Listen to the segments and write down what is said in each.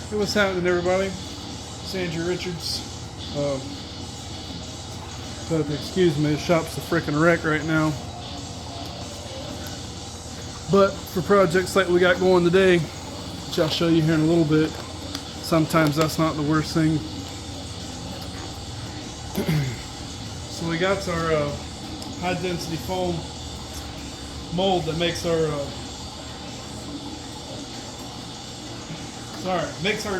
Hey, what's happening, everybody? It's Andrew Richards. So if you excuse me, the shop's a freaking wreck right now. But for projects like we got going today, which I'll show you here in a little bit, sometimes that's not the worst thing. So we got our high density foam mold that makes our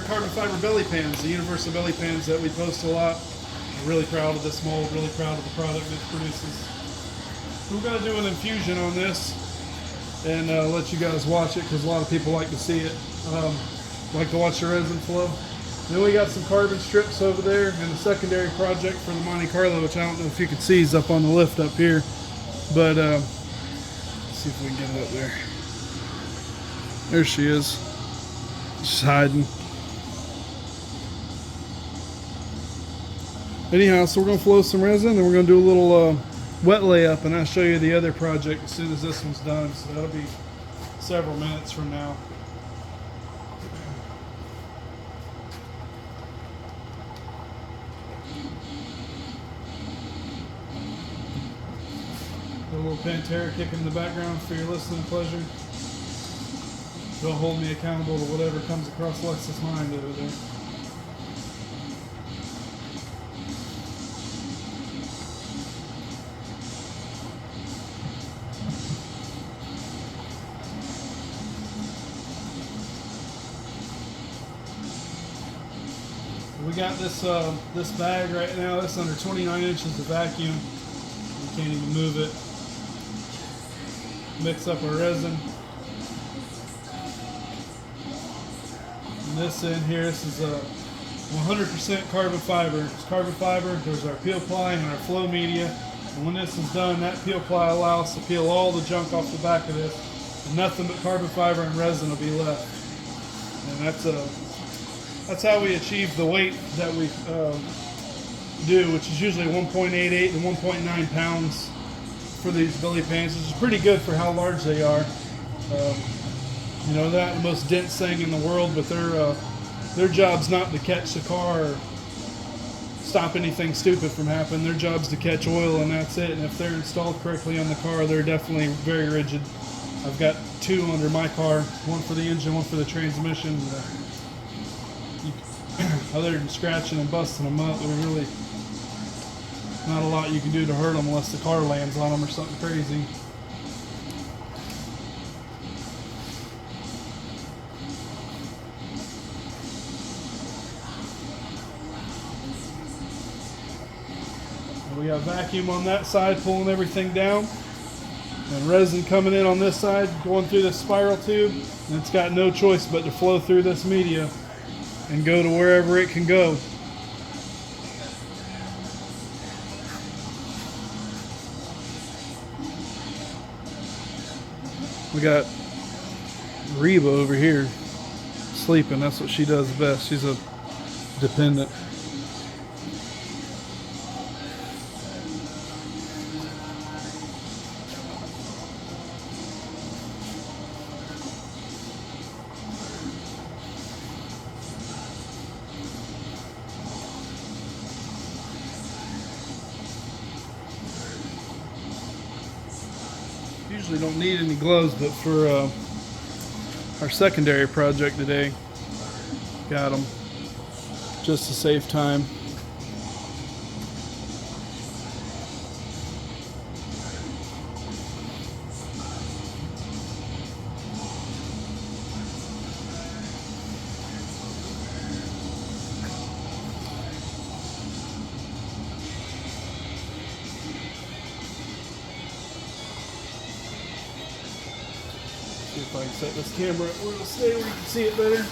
carbon fiber belly pans, the universal belly pans that we post a lot. I'm really proud of this mold, really proud of the product it produces. We're going to do an infusion on this and let you guys watch it because a lot of people like to see it, like to watch the resin flow. Then we got some carbon strips over there and the secondary project for the Monte Carlo, which I don't know if you can see, is up on the lift up here. But let's see if we can get it up there. There she is. She's hiding. Anyhow, so we're going to flow some resin and we're going to do a little wet layup, and I'll show you the other project as soon as this one's done. So that'll be several minutes from now. A little Pantera kicking in the background for your listening pleasure. Don't hold me accountable to whatever comes across Lex's mind over there. We got this bag right now. It's under 29 inches of vacuum. We can't even move it. Mix up our resin. And this in here, this is a 100% carbon fiber. It's carbon fiber. There's our peel ply and our flow media. And when this is done, that peel ply allows us to peel all the junk off the back of this, and nothing but carbon fiber and resin will be left. And that's how we achieve the weight that we do, which is usually 1.88 and 1.9 pounds for these belly pans, which is pretty good for how large they are. You know, they're not the most dense thing in the world, but their job's not to catch the car or stop anything stupid from happening. Their job's to catch oil, and that's it. And if they're installed correctly on the car, they're definitely very rigid. I've got two under my car, one for the engine, one for the transmission. Other than scratching and busting them up, there's really not a lot you can do to hurt them unless the car lands on them or something crazy. We got vacuum on that side pulling everything down, and resin coming in on this side going through this spiral tube, and it's got no choice but to flow through this media and go to wherever it can go. We got Reba over here sleeping. That's what she does best. She's a dependent. Usually don't need any gloves, but for our secondary project today, got them just to save time. See if I can set this camera where it'll stay where you can see it better.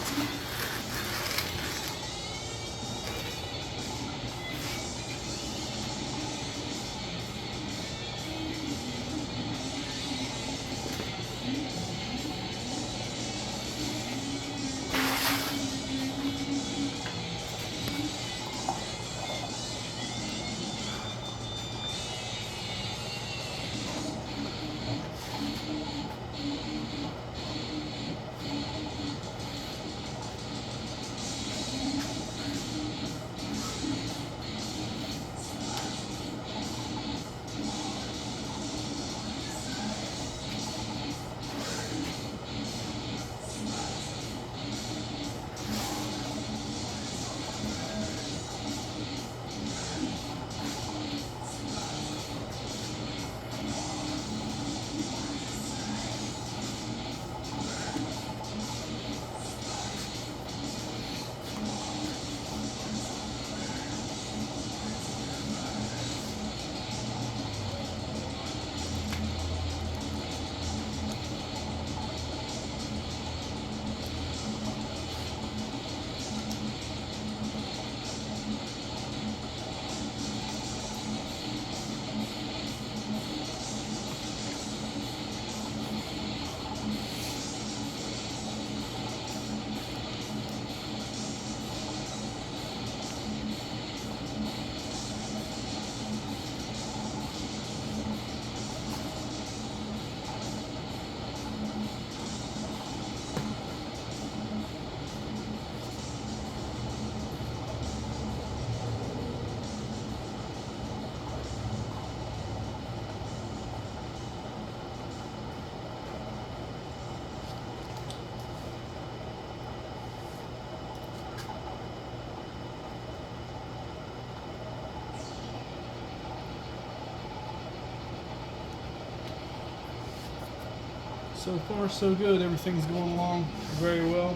So far so good, everything's going along very well.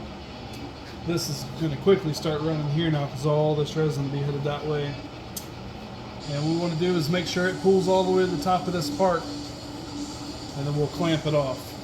This is going to quickly start running here now because all this resin will be headed that way. And what we want to do is make sure it pulls all the way to the top of this part, and then we'll clamp it off.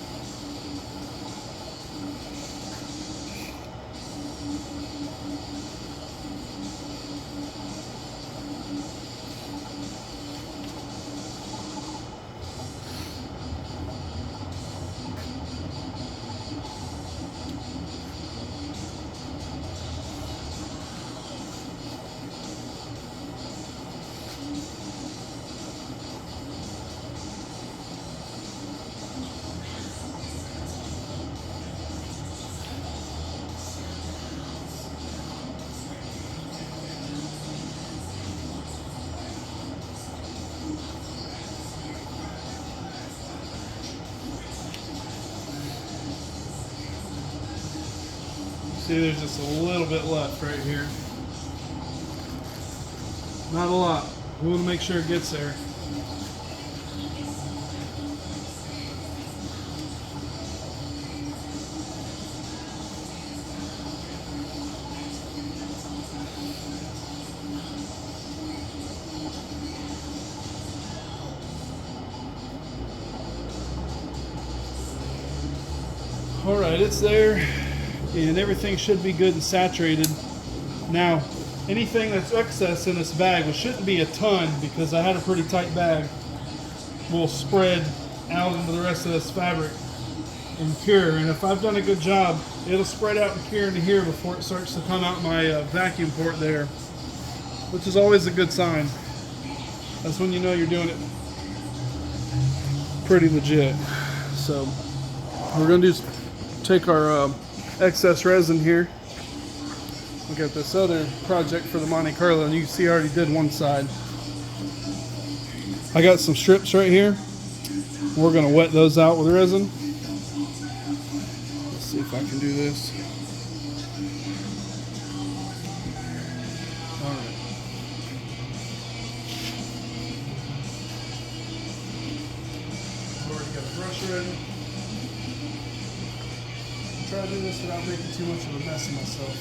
See, there's just a little bit left right here. Not a lot. We want to make sure it gets there. All right, it's there. And everything should be good and saturated. Now, anything that's excess in this bag, which shouldn't be a ton because I had a pretty tight bag, will spread out into the rest of this fabric and cure. And if I've done a good job, it'll spread out and cure into here before it starts to come out my vacuum port there, which is always a good sign. That's when you know you're doing it pretty legit. So we're going to take our excess resin here. We got this other project for the Monte Carlo, and you can see I already did one side. I got some strips right here. We're going to wet those out with resin. Let's see if I can do this. Alright. Already got a brush ready. Try to do this without making too much of a mess of myself.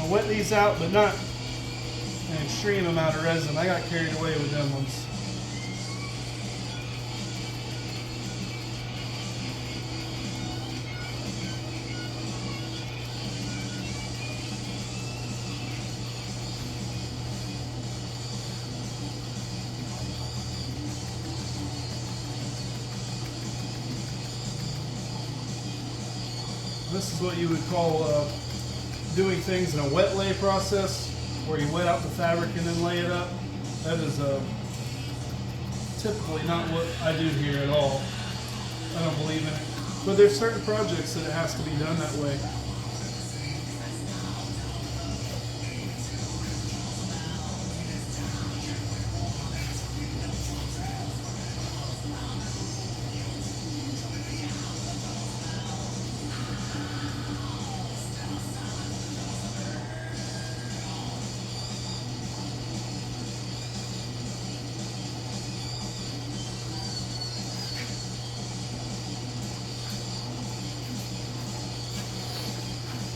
I'll wet these out, but not an extreme amount of resin. I got carried away with them ones. This is what you would call doing things in a wet lay process, where you wet out the fabric and then lay it up. That is typically not what I do here at all. I don't believe in it. But there's certain projects that it has to be done that way.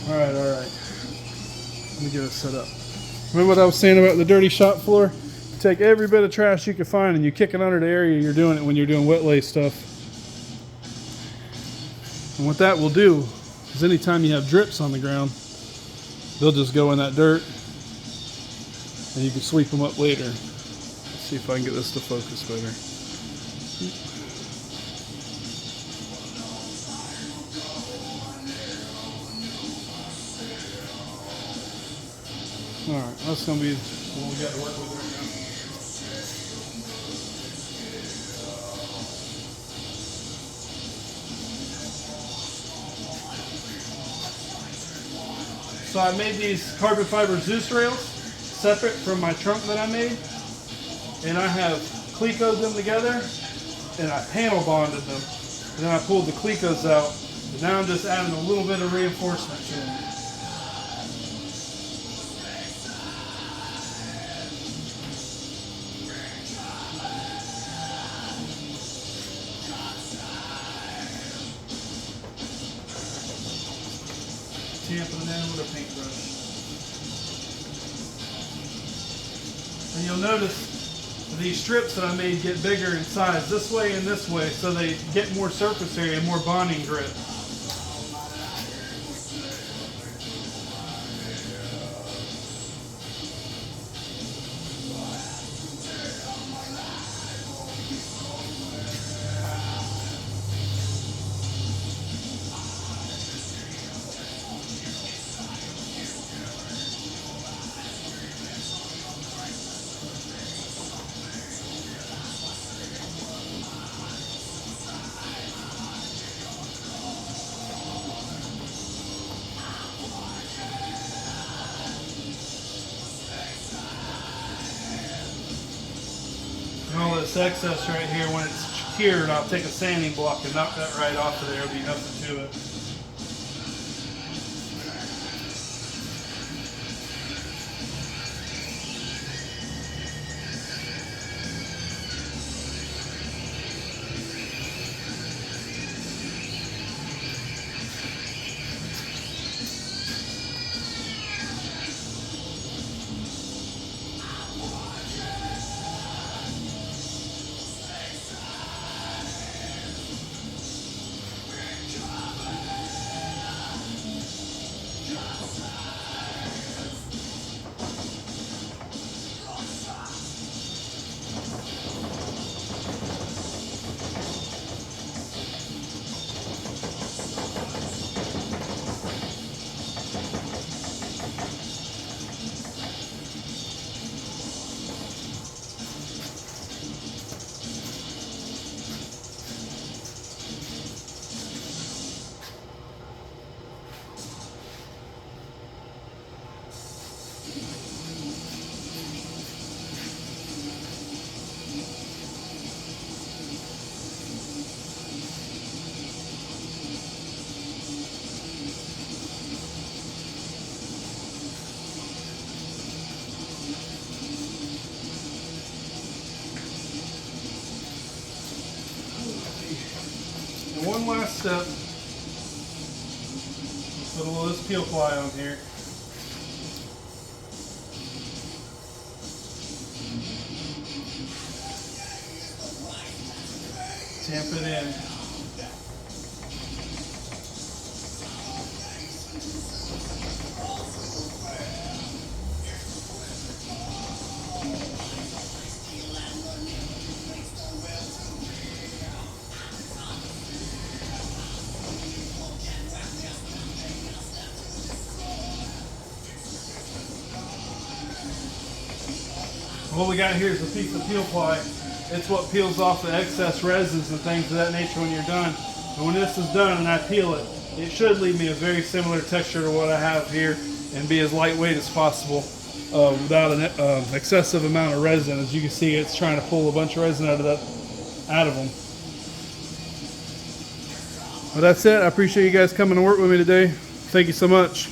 All right. Let me get it set up. Remember what I was saying about the dirty shop floor? You take every bit of trash you can find and you kick it under the area you're doing it when you're doing wet lay stuff. And what that will do is anytime you have drips on the ground, they'll just go in that dirt and you can sweep them up later. Let's see if I can get this to focus better. Alright, that's going to be what we got to work with right now. So I made these carbon fiber Zeus rails separate from my trunk that I made. And I have Clecoed them together and I panel bonded them. And then I pulled the Clecos out. And now I'm just adding a little bit of reinforcement to them. tamping it in with a paintbrush. And you'll notice these strips that I made get bigger in size this way and this way, so they get more surface area and more bonding grip. And all this excess right here, when it's cured, I'll take a sanding block and knock that right off of there. There'll be nothing to it. And one last step. Put a little of this peel ply on here. Tamp it in. What we got here is a piece of peel ply. It's what peels off the excess resins and things of that nature when you're done. And when this is done and I peel it, it should leave me a very similar texture to what I have here and be as lightweight as possible without an excessive amount of resin. As you can see, it's trying to pull a bunch of resin out of them. Well, that's it. I appreciate you guys coming to work with me today. Thank you so much.